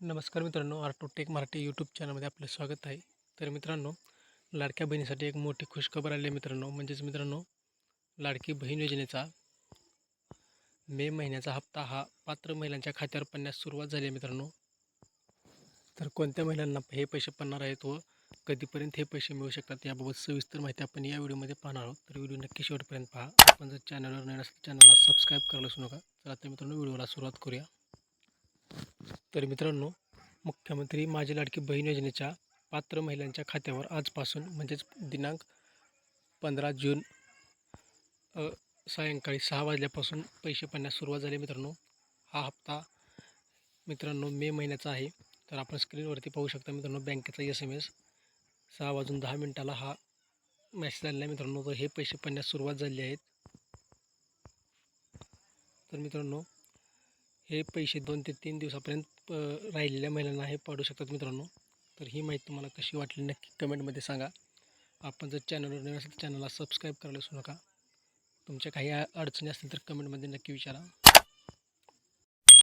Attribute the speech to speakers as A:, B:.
A: नमस्कार मित्रांनो, R take Marathi YouTube चॅनलमध्ये आपलं स्वागत आहे. तर मित्रांनो, लाडक्या बहिणीसाठी एक मोठी खुशखबर आली आहे मित्रांनो. मित्रांनो, लाडकी बहीण योजनेचा मे महिन्याचा हप्ता हा पात्र महिलांच्या खात्यावर पडण्यास सुरुवात झाली आहे मित्रांनो. तर कोणत्या महिलांना हे पैसे पडणार आहेत व कधीपर्यंत हे पैसे मिळू शकतात याबाबत सविस्तर माहिती आपण या व्हिडिओमध्ये पाहणार आहोत. तर व्हिडिओ नक्की शेवटपर्यंत पहा. आपण जर चॅनलवर नवीन असेल तर चॅनलला सबस्क्राईब करायला विसरू नका. चला तर मित्रांनो, व्हिडिओला सुरुवात करूया. तर मित्रांनो, मुख्यमंत्री माझी लाडकी बहीण योजनेच्या पात्र महिलांच्या खात्यावर आजपासून म्हणजेच दिनांक 15 जून सायंकाळी 6 वाजल्यापासून पैसे पडण्यास सुरुवात झाली मित्रांनो. हा हप्ता मित्रांनो मे महिन्याचा आहे. तर आपण स्क्रीनवरती पाहू शकता मित्रांनो, बँकेचा SMS 6:10 हा मेसेज आलेला आहे मित्रांनो. तर हे पैसे पडण्यास सुरुवात झाली आहेत. तर मित्रांनो, हे पैसे 2 ते 3 दिवसापर्यंत राहिलेल्या महिलांना हे पडू शकतात मित्रांनो. तर ही माहिती तुम्हाला कशी वाटली नक्की कमेंटमध्ये सांगा. आपण जर चॅनलवर नवीन असेल तर चॅनलला सबस्क्राईब करायला विसरू नका. तुमच्या काही अडचणी असतील तर कमेंटमध्ये नक्की विचारा.